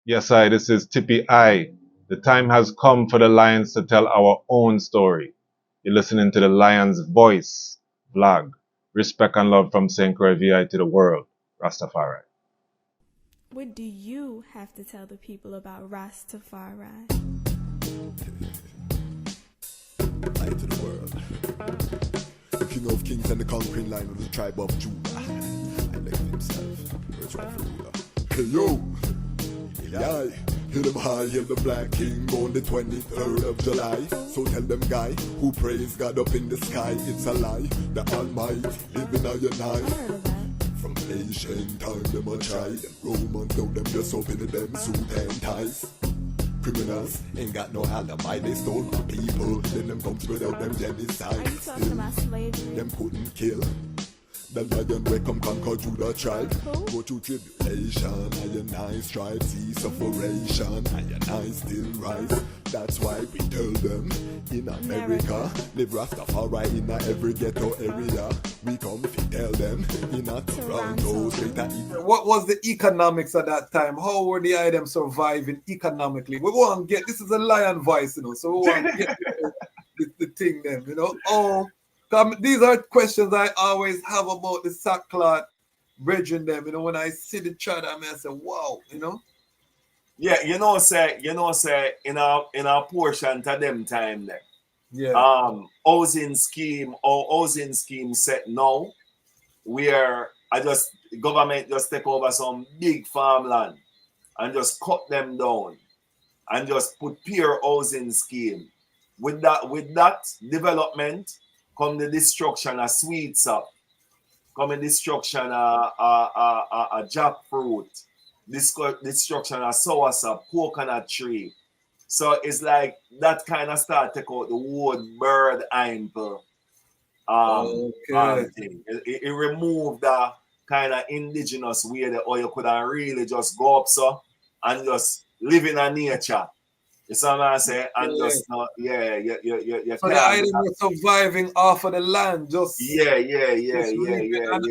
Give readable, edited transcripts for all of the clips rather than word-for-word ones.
Yes, I, this is Tippy I. The time has come for the Lions to tell our own story. You're listening to the Lion's Voice vlog. Respect and love from St. Croix VI to the world. Rastafari. What do you have to tell the people about Ras Tafari? Light to the world. The king of kings and the conquering lion of the tribe of Judah. I left himself. Where's my ruler? Hey yo! Yeah, hail him high, hail the black king on the 23rd of July. So tell them guy who praise God up in the sky, it's a lie. The Almighty living on your I night. heard of that. From ancient time them a try. Them Romans know them just open them suit and ties. Criminals ain't got no alibi, they stole my people. Then them come without them genocide. Are you talking about slavery? Them couldn't kill. The lion will come conquer Judah tribe. Who? Go through tribulation, and your nice strive, see sufferation, and your nice still rise. That's why we tell them in America, live Rastafari in every ghetto area. We come to tell them in a Toronto, straight at What was the economics at that time? How were the items surviving economically? We want to get, this is a lion voice, you know, so we want to get the thing then, you know. Oh, these are questions I always have about the sackcloth bridging them, you know, when I see the chart, I mean, I say, wow, you know. Yeah, say in our portion to them time there. Yeah. Housing scheme or housing scheme set now where government just take over some big farmland and just cut them down and just put pure housing scheme. With that development come the destruction of sweets up, come the destruction of jackfruit, destruction of soursop, coconut tree. So it's like that kind of start take out the word bird ample Okay. thing. It removed the kind of indigenous way that or you could have really just go up so and just live in a nature. You see what I'm saying? And Yeah. just not, yeah, you So the can't. item was surviving off of the land, just Yeah. and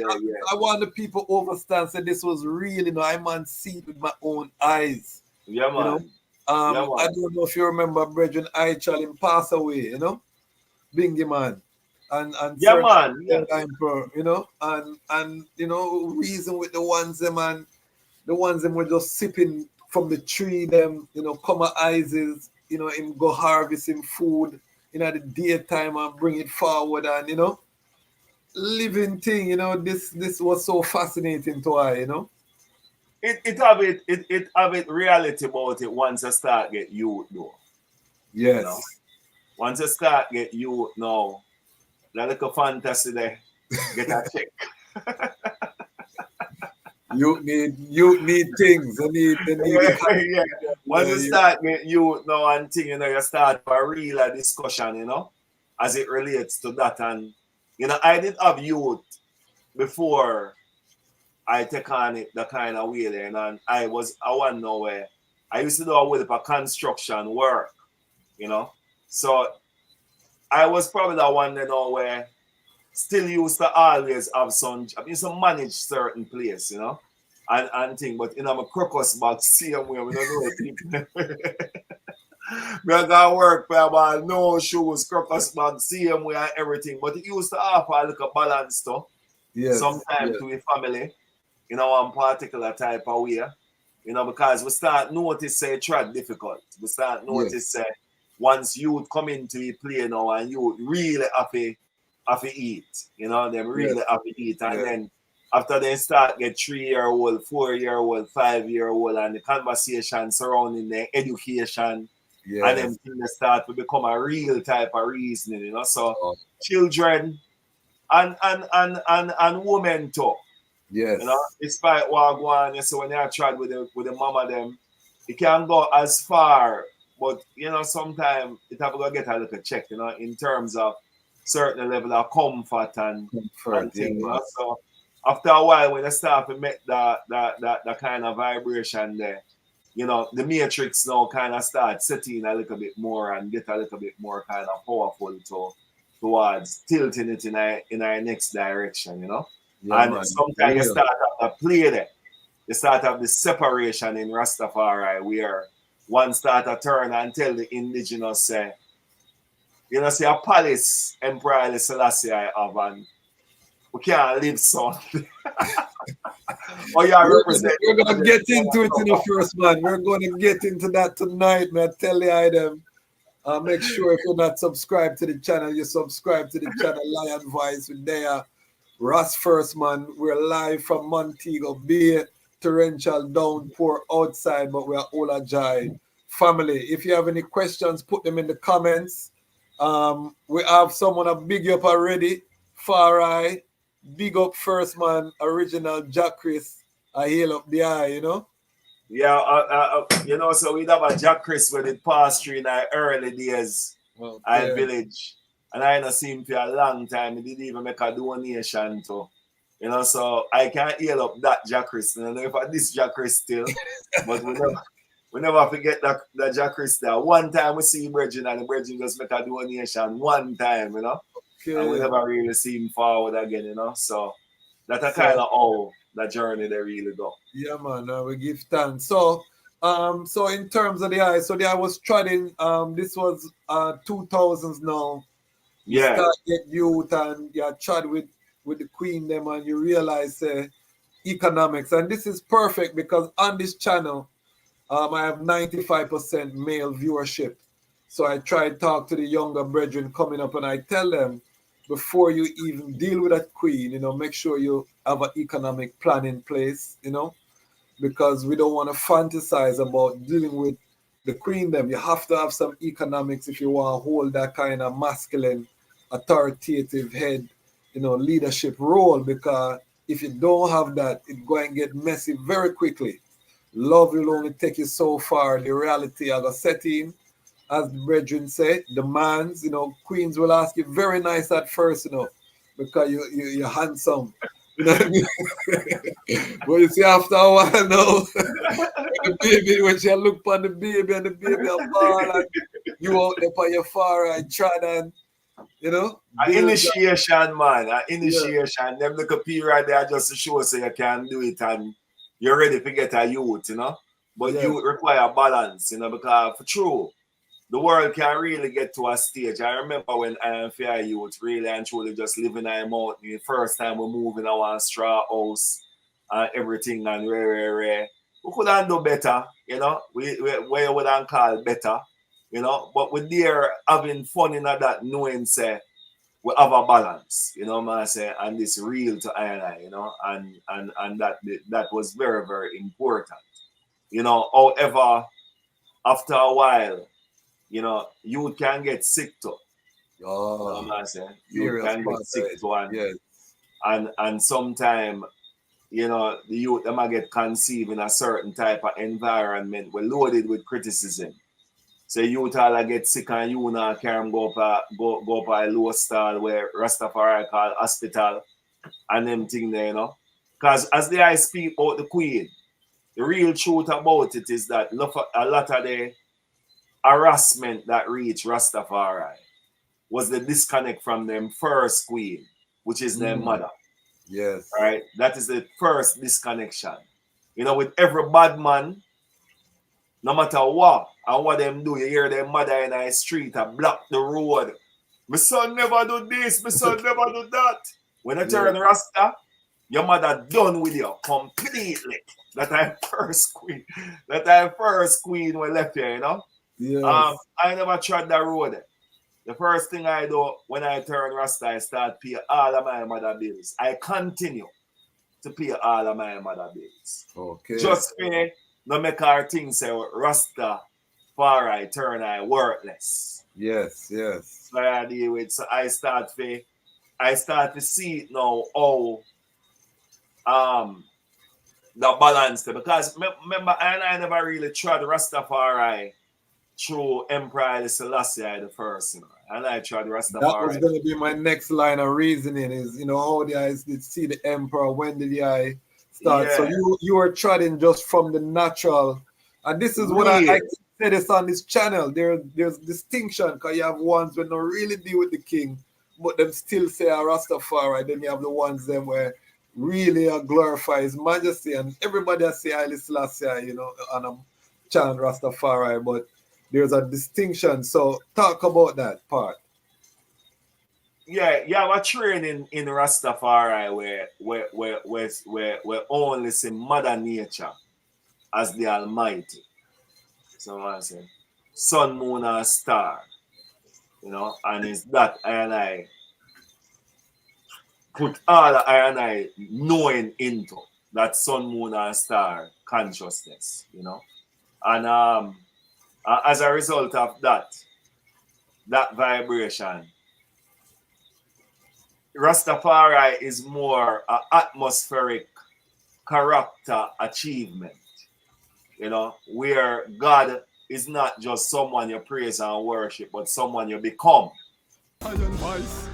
I want the people to understand that this was real, you know, I man see it with my own eyes. Yeah, You know, man. I Yeah, man. don't know if you remember Brethren I him pass away, you know, Bingy man, and Yeah, certain man. Yeah. emperor, you know, and you know, reason with the ones them and the ones them were just sipping from the tree, them, you know, come eyes is, you know, him go harvest him food, you know, at the daytime and bring it forward and you know, living thing, you know, this was so fascinating to I, you know. It have it reality about it once I start get youth though. You know. Yes. Once I start get youth now, that little fantasy there, get a check. You need things. They need Yeah. Once you start get youth now and thing, you know, you start a real discussion, you know, as it relates to that. And you know, I did have youth before I take on it the kind of way there, and I want know where I used to do a little bit of construction work, you know. So I was probably the one you know where still used to always have some I mean some manage certain place, you know, and thing, but you know my crocus bag same way, we don't know people. Me I got work for about no shoes, crocus bag, same way and everything. But it used to offer a little balance too. yes, Sometimes yes, to a family, you know, one particular type of way. You know, because we start notice say try difficult. We start yes, notice say once youth come into the play now and you really happy eat. You know, them yes, really happy eat. And yes, then after they start get 3-year old, 4-year old, 5-year old and the conversation surrounding their education and yes. then things start to become a real type of reasoning, you know. So Oh, children and women too. You know, yes, despite what go on, you see when they tried with the mama them, it can go as far, but you know, sometimes it have to get a little check, you know, in terms of certain level of comfort comfort. and thing, you know. Yes, So after a while when they start to make the kind of vibration there, you know, the matrix now kind of start setting a little bit more and get a little bit more kind of powerful towards tilting it in our next direction, you know. yeah, And man. sometimes you Real. start to play there. you start have the separation in Rastafari where one start to turn and tell the indigenous say, you know, say a palace Emperor Haile Selassie I have and we can't live so. Or you represent. We're gonna get into it in the first man. We're gonna get into that tonight, man. Tell the item. Make sure if you're not subscribed to the channel, you subscribe to the channel Lion Voice with there. Ras First Man. We're live from Montego Bay. Torrential downpour outside, but we're all agile. Family, if you have any questions, put them in the comments. We have someone a big up already. Far Eye. Big up First Man, original Jack Chris. I hail up the eye, you know? Yeah, you know, so we'd have a Jack Chris when it passed through in our early days at village. And I ain't seen him for a long time. He didn't even make a donation to, you know, so I can't hail up that Jack Chris. I don't know if I this Jack Chris still, but we never forget that Jack Chris there. One time we see Bridget and the Bridget just make a donation one time, you know? Okay. And we never really see him forward again, you know. So that's a kind of how the journey they really go. Yeah, man. We give thanks. So, so in terms of the eye, so the eye was treading. This was 2000s now. You start get youth and you tried with the Queen them, and you realize economics. And this is perfect because on this channel, I have 95% male viewership. So I try to talk to the younger brethren coming up, and I tell them, before you even deal with that queen, you know, make sure you have an economic plan in place, you know, because we don't want to fantasize about dealing with the queen them. You have to have some economics if you want to hold that kind of masculine, authoritative head, you know, leadership role, because if you don't have that, it's going to get messy very quickly. Love will only take you so far. The reality of a setting, as the brethren say, demands, you know, queens will ask you very nice at first, you know, because you're handsome. You know what I mean? But you see, after a while now, the baby, when she look on the baby and the baby a ball, and you out there on your far and try and, you know. An initiation, man. An initiation. Them look up here right there just to show so you can do it and you're ready to get a youth, you know. But you require balance, you know, because for true, the world can really get to a stage. I remember when I am fair youth really and truly just living in a mountain. The first time we moved in our straw house and everything and we couldn't do better, you know. We wouldn't call better, you know. But we're there having fun in that, knowing say we have a balance, you know, man, say, and this real to I, you know, and that was very, very important. You know, however, after a while, you know, you can get sick too. Oh, you know what I'm saying? You can get sick too, and sometimes, you know, the youth they might get conceived in a certain type of environment. We're loaded with criticism. So youth all get sick and you now can go up a low stall where Rastafari call hospital and them thing there, you know. Because as I speak about the Queen, the real truth about it is that a lot of the harassment that reached Rastafari was the disconnect from them first queen, which is their mother. Yes. Right? That is the first disconnection. You know, with every bad man, no matter what, and what them do, you hear their mother in the street and block the road. My son never do this, my son never do that. When you turn Rasta, your mother done with you completely. That I first queen. That I first queen when left here, you know? Yes. I never tried that road. The first thing I do when I turn Rasta, I start pay all of my mother bills. I continue to pay all of my mother bills. Okay. Just for no make our thing say Rasta far I turn I worthless. Yes, yes. So I deal with so I start to see it now how the balance there. Because remember I never really tried Rastafari through Emperor Haile Selassie the first, you know. And I tried Rastafari. That was going to be my next line of reasoning is, you know, how the eyes did see the Emperor, when did the eye start? Yeah. So you were treading just from the natural. And this is what I say this on this channel. There's distinction, because you have ones that don't really deal with the king, but them still say a Rastafari. Then you have the ones them where really glorify His Majesty, and everybody say Haile Selassie, you know, and I'm chant Rastafari, but there's a distinction. So talk about that part. Yeah, we're training in Rastafari where only see Mother Nature as the Almighty. So I say, sun, moon, and star. You know, and it's that I put all the I knowing into that sun, moon, and star consciousness, you know. And as a result of that vibration, Rastafari is more an atmospheric character achievement, you know, where God is not just someone you praise and worship, but someone you become. Iron Vice.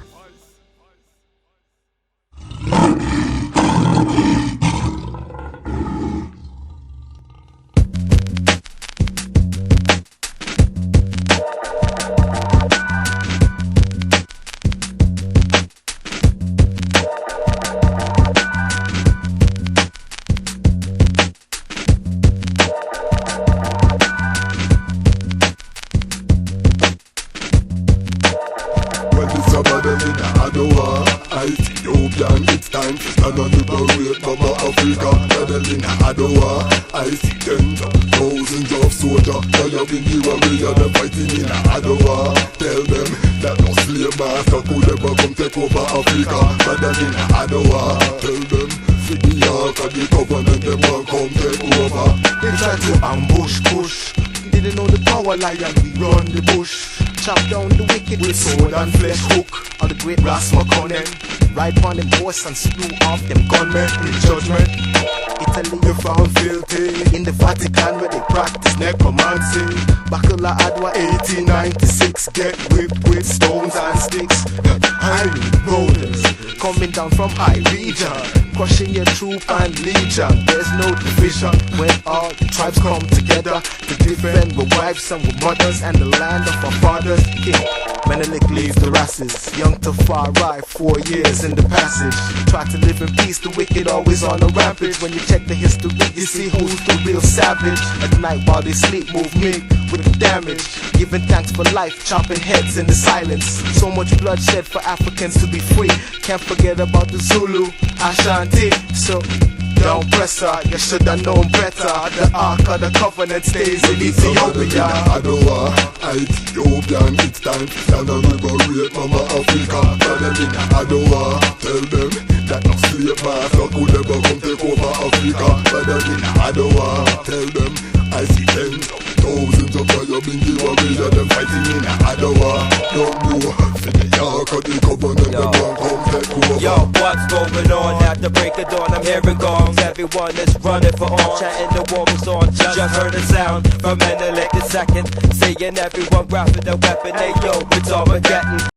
Ethiopian, it's time to stand and liberate Mama Africa. Meddling Adowa, I see tens of thousands of soldiers. Tell you been the warrior, they're fighting in Adowa. Tell them that no slave master could ever come take over Africa. Meddling Adowa, tell them for the ark of the covenant, they won't come take over. They tried to ambush, push. Didn't know the power lion, we run the bush. Chop down the wicked with sword and flesh hook. On the great Ras First Man, ride on them horse and slew off them gunmen in judgment. Italy you found filthy in the Vatican where they practice necromancy. Bakula Adwa 1896, get whipped with stones and sticks. Iron boulders coming down from high region, crushing your troop and legion. There's no division when all the tribes come together to defend with wives and with mothers and the land of our fathers. King Menelik leaves the Rases, young Tafari, 4 years in the passage. Try to live in peace, the wicked always on a rampage. When you check the history, you see who's the real savage. At night while they sleep, move me with the damage. Giving thanks for life, chopping heads in the silence. So much bloodshed for Africans to be free. Can't forget about the Zulu, Ashanti. So don't press her, you should have known better. The Ark of the Covenant stays in Ethiopia. Adowa, Ethiopian, it's time to stand and liberate Mama Africa. Meddling Adowa, tell them that no slave master could ever come take over Africa. Meddling Adowa, tell them I see tens of thousands of fire being the warrior, them fighting in Adowa. Don't know for the Ark of the Covenant, they won't come take over. Yo, what's going on? At the break of dawn, I'm hearing gongs. Everyone is running for all, chanting the war was on. Just heard a sound from Menelik the second, saying everyone grabbing their weapon. Hey yo, it's Armageddon.